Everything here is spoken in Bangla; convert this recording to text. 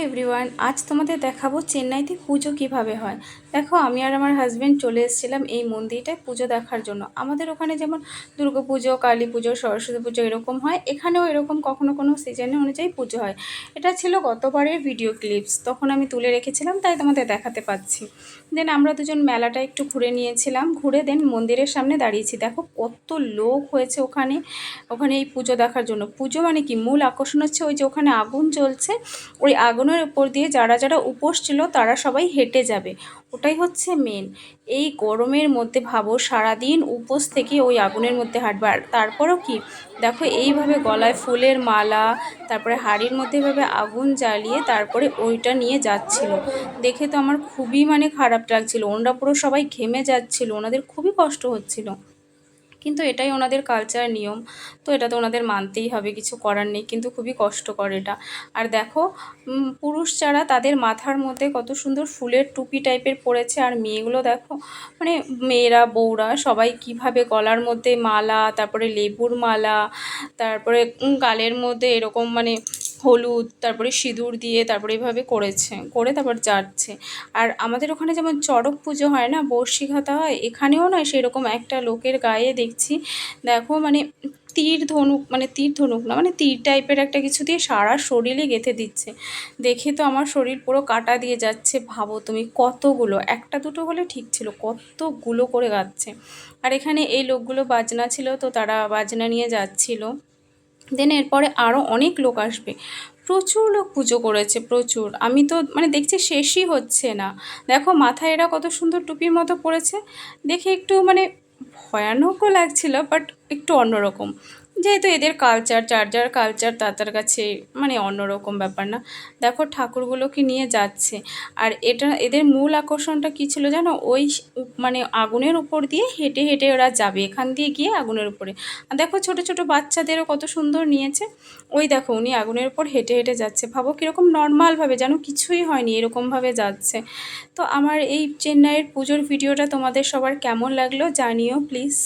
এভরিওয়ান, আজ তোমাদের দেখাবো চেন্নাইতে পুজো কিভাবে হয়। দেখো, আমি আর আমার হাজব্যান্ড চলে এসেছিলাম এই মন্দিরটায় পুজো দেখার জন্য। আমাদের ওখানে যেমন দুর্গা পুজো, কালী পুজো, সরস্বতী পুজো এরকম হয়, এখানেও এরকম কখনো কোনো সিজনে অনুযায়ী পুজো হয়। এটা ছিল গতবারের ভিডিও ক্লিপস, তখন আমি তুলে রেখেছিলাম, তাই তোমাদের দেখাতে পাচ্ছি। দেন আমরা দুজন মেলাটা একটু ঘুরে নিয়েছিলাম, ঘুরে দেন মন্দিরের সামনে দাঁড়িয়েছি। দেখো কত লোক হয়েছে ওখানে ওখানে এই পুজো দেখার জন্য। পুজো মানে কি, মূল আকর্ষণ হচ্ছে ওই যে ওখানে আগুন জ্বলছে, ওই আগুনের উপর দিয়ে যারা যারা উপোস ছিল তারা সবাই হেঁটে যাবে, ওটাই হচ্ছে মেন। এই গরমের মধ্যে ভাবো সারাদিন উপোস থেকে ওই আগুনের মধ্যে হাঁটবে। আর তারপরও কি দেখো, এইভাবে গলায় ফুলের মালা, তারপরে হাড়ির মধ্যে এভাবে আগুন জ্বালিয়ে তারপরে ওইটা নিয়ে যাচ্ছিল। দেখে তো আমার খুবই খারাপ লাগছিল, ওনারা পুরো সবাই ঘেমে যাচ্ছিল, ওনাদের খুবই কষ্ট হচ্ছিল। কিন্তু এটাই ওনাদের কালচার নিয়ম, তো এটা তো ওনাদের মানতেই হবে, কিছু করার নেই। কিন্তু খুবই কষ্টকর এটা। আর দেখো, পুরুষ যারা তাদের মাথার মধ্যে কত সুন্দর ফুলের টুপি টাইপের পরেছে, আর মেয়েগুলো দেখো মেয়েরা বউরা সবাই কিভাবে গলার মধ্যে মালা, তারপরে লেবুর মালা, তারপরে গালের মধ্যে এরকম হলুদ, তারপরে সিঁদুর দিয়ে তারপরে এভাবে করে তারপর যাচ্ছে। আর আমাদের ওখানে যেমন চড়ক পুজো হয় না, বর্ষি ঘাতা হয়, এখানেও না সেরকম একটা লোকের গায়ে দেখছি, দেখো তীর ধনুক, তীর ধনুক না, তীর টাইপের একটা কিছু দিয়ে সারা শরীরে গেঁথে দিচ্ছে। দেখে তো আমার শরীর পুরো কাটা দিয়ে যাচ্ছে। ভাবো তুমি, কতগুলো, একটা দুটো হলে ঠিক ছিল, কতগুলো করে গাচ্ছে। আর এখানে এই লোকগুলো বাজনা ছিল, তো তারা বাজনা নিয়ে যাচ্ছিল। দেন এরপরে আরও অনেক লোক আসবে, প্রচুর লোক পুজো করেছে, প্রচুর। আমি তো দেখছি শেষই হচ্ছে না। দেখো মাথায় এরা কত সুন্দর টুপির মতো পড়েছে, দেখে একটু ভয়ানকও লাগছিল, বাট একটু অন্যরকম। যেহেতু এদের কালচার, যার যার কালচার তার কাছে অন্যরকম ব্যাপার না। দেখো ঠাকুরগুলোকে নিয়ে যাচ্ছে। আর এটা এদের মূল আকর্ষণটা কী ছিল জানো, ওই আগুনের উপর দিয়ে হেঁটে হেঁটে ওরা যাবে, এখান দিয়ে গিয়ে আগুনের উপরে। আর দেখো ছোট ছোট বাচ্চাদেরও কত সুন্দর নিয়েছে। ওই দেখো উনি আগুনের উপর হেঁটে হেঁটে যাচ্ছে, ভাবো কীরকম নর্মালভাবে, যেন কিছুই হয়নি এরকমভাবে যাচ্ছে। তো আমার এই চেন্নাইয়ের পুজোর ভিডিওটা তোমাদের সবার কেমন লাগলো জানিও প্লিজ।